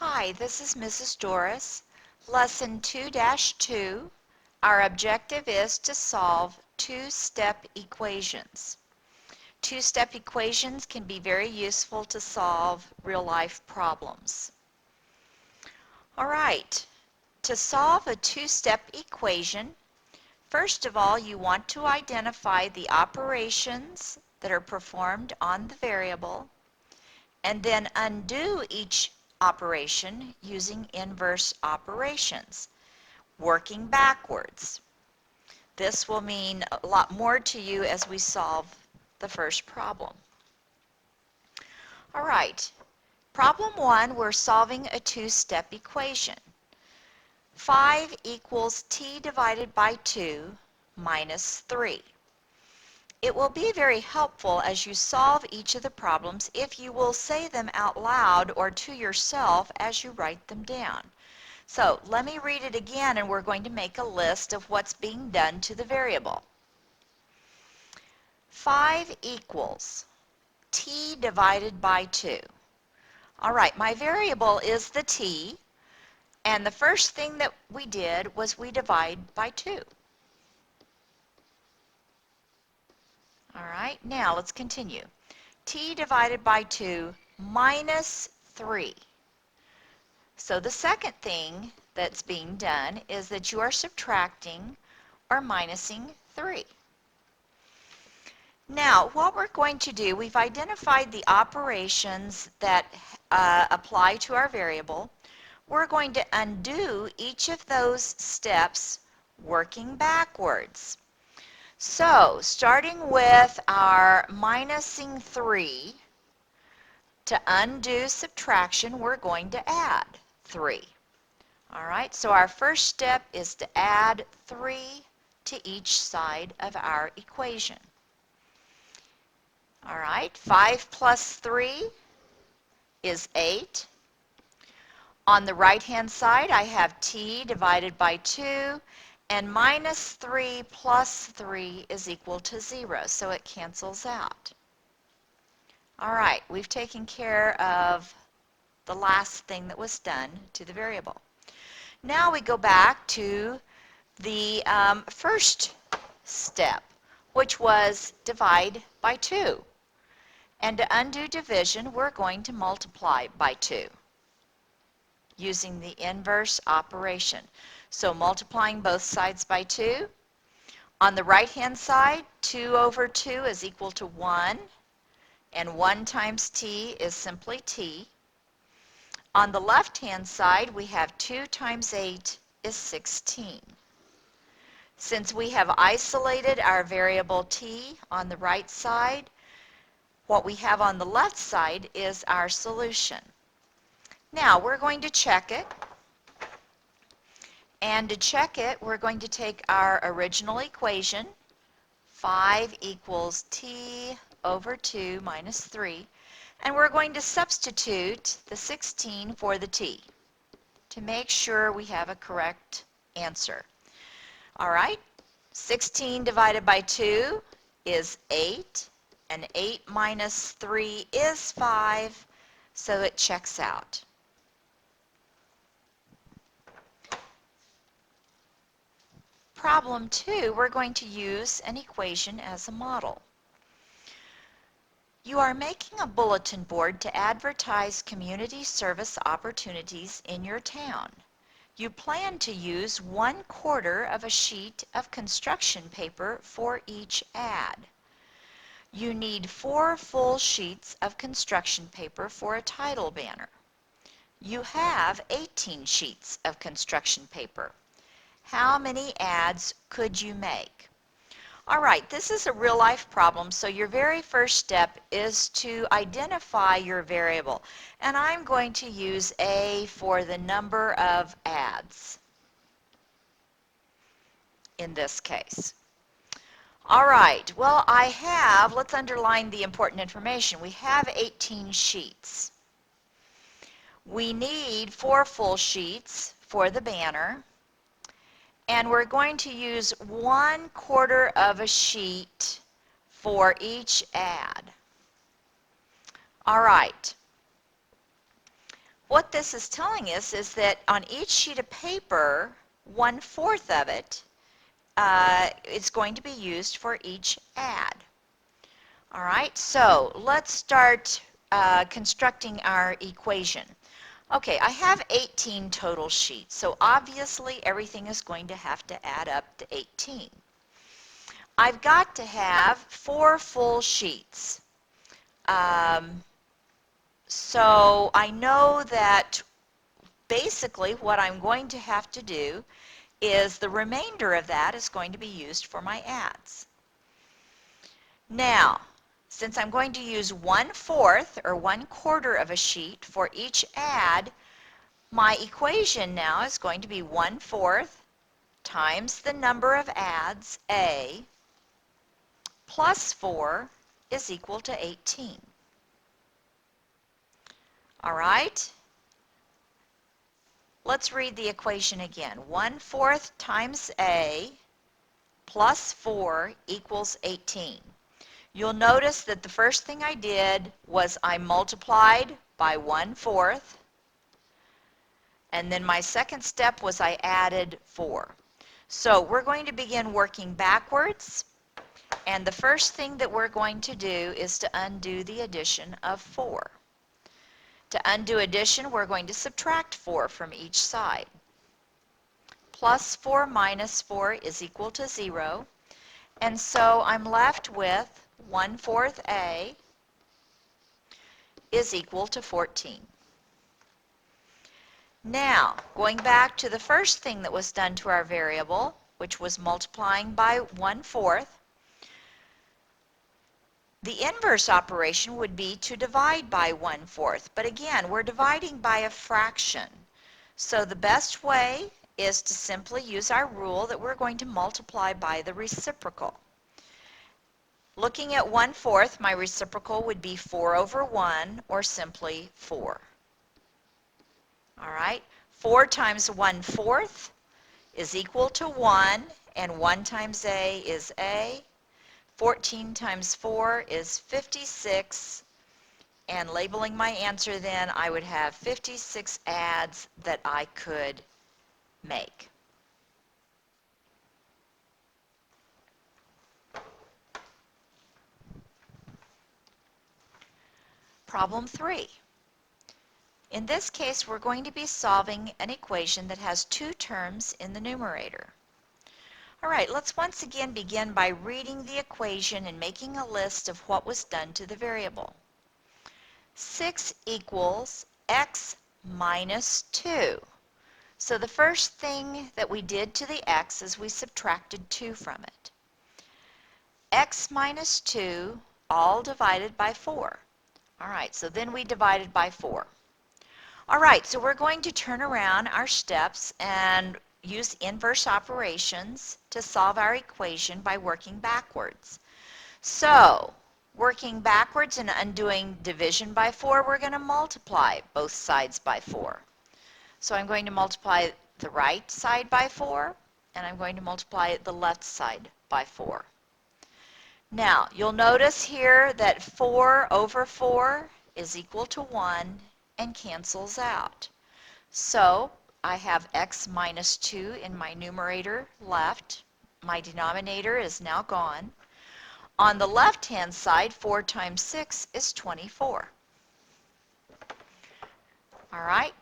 Hi, this is Mrs. Doris. Lesson 2-2. Our objective is to solve two-step equations. Two-step equations can be very useful to solve real-life problems. All right, to solve a two-step equation, first of all, you want to identify the operations that are performed on the variable and then undo each operation using inverse operations, working backwards. This will mean a lot more to you as we solve the first problem. All right, problem 1, we're solving a two-step equation. 5 equals t divided by 2 minus 3. It will be very helpful as you solve each of the problems if you will say them out loud or to yourself as you write them down. So let me read it again and we're going to make a list of what's being done to the variable. 5 equals t divided by 2. All right, my variable is the t, and the first thing that we did was we divide by 2. All right, now let's continue. T divided by 2 minus 3. So the second thing that's being done is that you are subtracting or minusing 3. Now, what we're going to do, we've identified the operations that apply to our variable. We're going to undo each of those steps working backwards. So, starting with our minusing 3, to undo subtraction, we're going to add 3. All right, so our first step is to add 3 to each side of our equation. All right, 5 plus 3 is 8. On the right-hand side, I have t divided by 2, and minus 3 plus 3 is equal to 0, so it cancels out. All right, we've taken care of the last thing that was done to the variable. Now we go back to the first step, which was divide by 2. And to undo division, we're going to multiply by 2 using the inverse operation. So multiplying both sides by 2. On the right-hand side, 2 over 2 is equal to 1, and 1 times t is simply t. On the left-hand side, we have 2 times 8 is 16. Since we have isolated our variable t on the right side, what we have on the left side is our solution. Now we're going to check it. And to check it, we're going to take our original equation, 5 equals t over 2 minus 3, and we're going to substitute the 16 for the t to make sure we have a correct answer. All right, 16 divided by 2 is 8, and 8 minus 3 is 5, so it checks out. Problem 2, we're going to use an equation as a model. You are making a bulletin board to advertise community service opportunities in your town. You plan to use 1/4 of a sheet of construction paper for each ad. You need 4 full sheets of construction paper for a title banner. You have 18 sheets of construction paper. How many ads could you make? All right, this is a real-life problem, so your very first step is to identify your variable. And I'm going to use A for the number of ads in this case. All right, well, let's underline the important information. We have 18 sheets. We need 4 full sheets for the banner. And we're going to use 1/4 of a sheet for each ad. All right. what this is telling us is that on each sheet of paper, 1/4 of it is going to be used for each ad. All right, so let's start constructing our equation. Okay, I have 18 total sheets, so obviously everything is going to have to add up to 18. I've got to have 4 full sheets. So I know that basically what I'm going to have to do is the remainder of that is going to be used for my ads. Now, since I'm going to use 1/4 or 1/4 of a sheet for each ad, my equation now is going to be 1/4 times the number of ads, A, plus 4 is equal to 18. All right? Let's read the equation again. 1/4 times A plus 4 equals 18. You'll notice that the first thing I did was I multiplied by 1/4, and then my second step was I added 4. So we're going to begin working backwards, and the first thing that we're going to do is to undo the addition of 4. To undo addition, we're going to subtract 4 from each side. Plus 4 minus 4 is equal to 0, and so I'm left with 1/4 A is equal to 14. Now, going back to the first thing that was done to our variable, which was multiplying by 1/4, the inverse operation would be to divide by 1/4. But again, we're dividing by a fraction. So the best way is to simply use our rule that we're going to multiply by the reciprocal. Looking at 1/4, my reciprocal would be 4/1, or simply 4. All right, 4 times 1/4 is equal to 1, and 1 times A is A. 14 times 4 is 56, and labeling my answer then, I would have 56 ads that I could make. Problem 3. In this case, we're going to be solving an equation that has 2 terms in the numerator. All right, let's once again begin by reading the equation and making a list of what was done to the variable. 6 equals x minus 2. So the first thing that we did to the x is we subtracted 2 from it. X minus 2 all divided by 4. All right, so then we divided by 4. All right, so we're going to turn around our steps and use inverse operations to solve our equation by working backwards. So, working backwards and undoing division by 4, we're going to multiply both sides by 4. So I'm going to multiply the right side by 4, and I'm going to multiply the left side by 4. Now, you'll notice here that 4 over 4 is equal to 1 and cancels out. So I have x minus 2 in my numerator left. My denominator is now gone. On the left-hand side, 4 times 6 is 24. All right,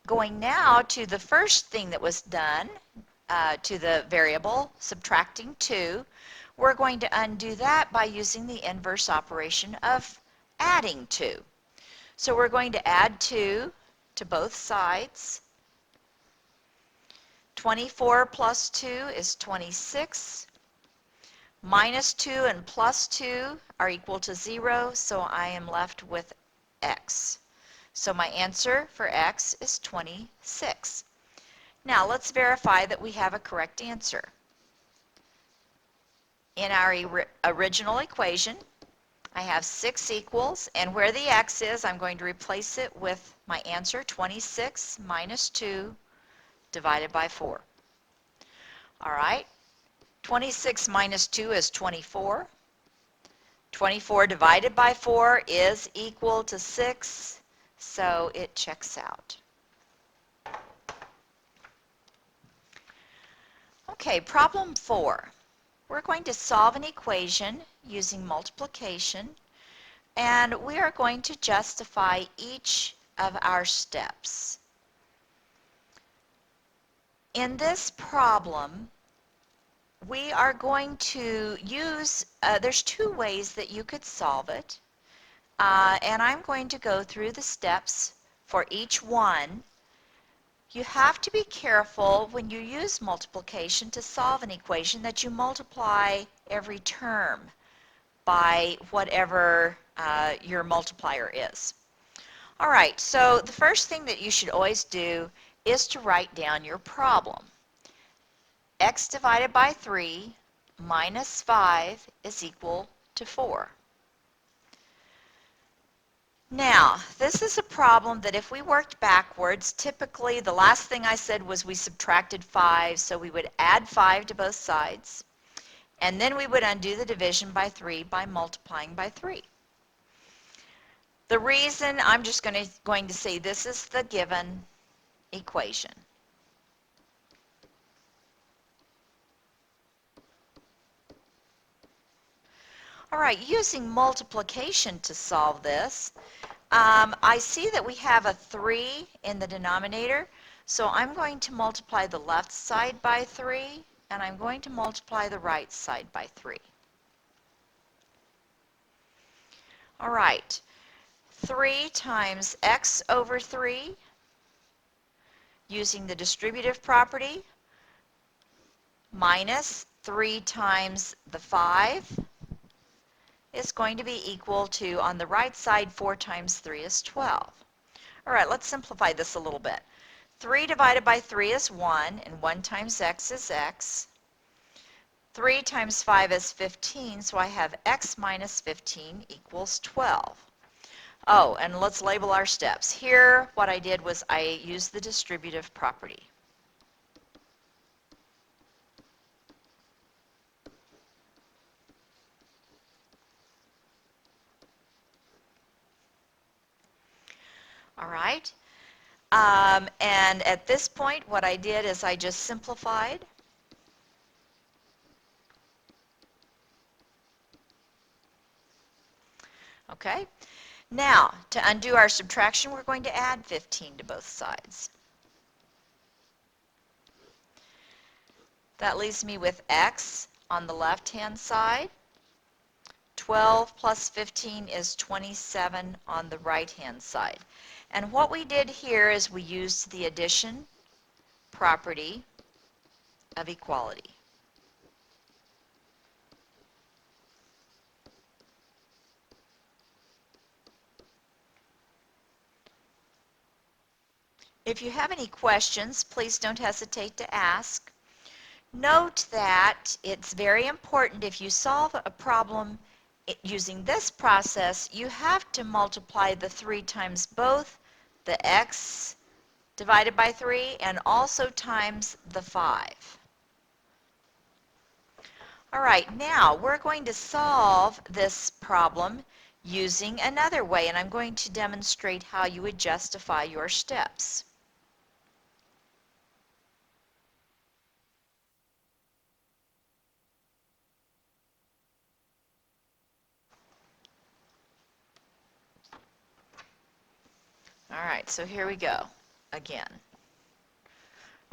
going now to the first thing that was done to the variable, subtracting 2, we're going to undo that by using the inverse operation of adding 2. So we're going to add 2 to both sides. 24 plus 2 is 26. Minus 2 and plus 2 are equal to 0, so I am left with x. So my answer for x is 26. Now let's verify that we have a correct answer. In our original equation, I have 6 equals, and where the x is, I'm going to replace it with my answer, 26 minus 2 divided by 4. All right, 26 minus 2 is 24. 24 divided by 4 is equal to 6. So it checks out. Okay, problem 4. We're going to solve an equation using multiplication, and we are going to justify each of our steps. In this problem, we are going to use, there's two ways that you could solve it, and I'm going to go through the steps for each one. You have to be careful when you use multiplication to solve an equation that you multiply every term by whatever your multiplier is. All right, so the first thing that you should always do is to write down your problem. X divided by 3 minus 5 is equal to 4. Now, this is a problem that if we worked backwards, typically the last thing I said was we subtracted 5, so we would add 5 to both sides, and then we would undo the division by 3 by multiplying by 3. The reason I'm just going to say this is the given equation. All right, using multiplication to solve this, I see that we have a 3 in the denominator, so I'm going to multiply the left side by 3, and I'm going to multiply the right side by 3. All right, 3 times x over 3, using the distributive property, minus 3 times the 5 is going to be equal to, on the right side, 4 times 3 is 12. All right, let's simplify this a little bit. 3 divided by 3 is 1, and 1 times x is x. 3 times 5 is 15, so I have x minus 15 equals 12. Oh, and let's label our steps. Here, what I did was I used the distributive property. All right. And at this point, what I did is I just simplified. Okay. Now, to undo our subtraction, we're going to add 15 to both sides. That leaves me with x on the left-hand side. 12 plus 15 is 27 on the right-hand side. And what we did here is we used the addition property of equality. If you have any questions, please don't hesitate to ask. Note that it's very important if you solve a problem using this process, you have to multiply the 3 times both the x divided by 3 and also times the 5. All right, now we're going to solve this problem using another way, and I'm going to demonstrate how you would justify your steps. All right, so here we go again.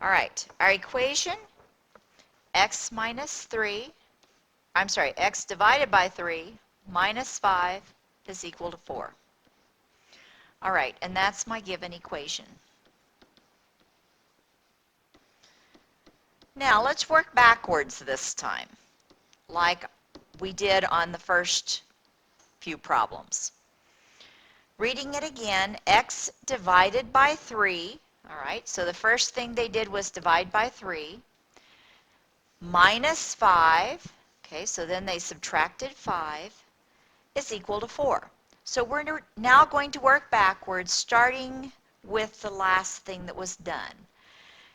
All right, our equation, x divided by 3 minus 5 is equal to 4. All right, and that's my given equation. Now let's work backwards this time, like we did on the first few problems. Reading it again, x divided by 3, all right, so the first thing they did was divide by 3, minus 5, okay, so then they subtracted 5, is equal to 4. So we're now going to work backwards, starting with the last thing that was done.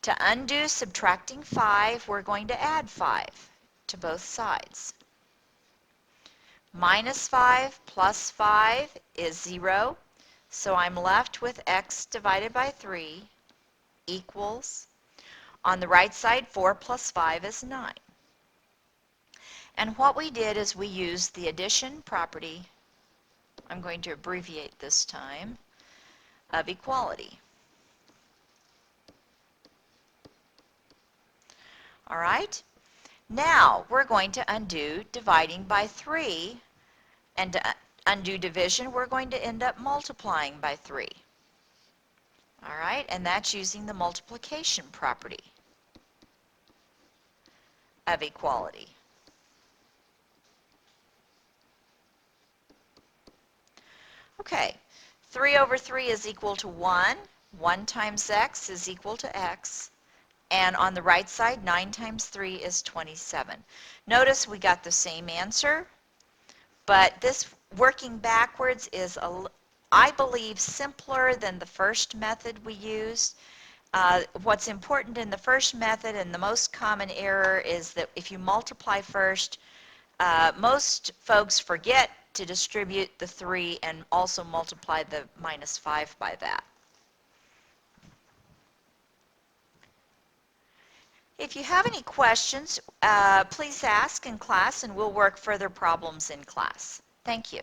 To undo subtracting 5, we're going to add 5 to both sides. Minus 5 plus 5 is 0, So I'm left with x divided by 3 equals, on the right side, 4 plus 5 is 9. And what we did is we used the addition property, I'm going to abbreviate this time, of equality. All right? Now we're going to undo dividing by 3, and to undo division, we're going to end up multiplying by 3. All right? And that's using the multiplication property of equality. Okay, 3 over 3 is equal to 1. 1 times x is equal to x. And on the right side, 9 times 3 is 27. Notice we got the same answer, but this working backwards is, I believe, simpler than the first method we used. What's important in the first method and the most common error is that if you multiply first, most folks forget to distribute the 3 and also multiply the minus 5 by that. If you have any questions, please ask in class and we'll work further problems in class. Thank you.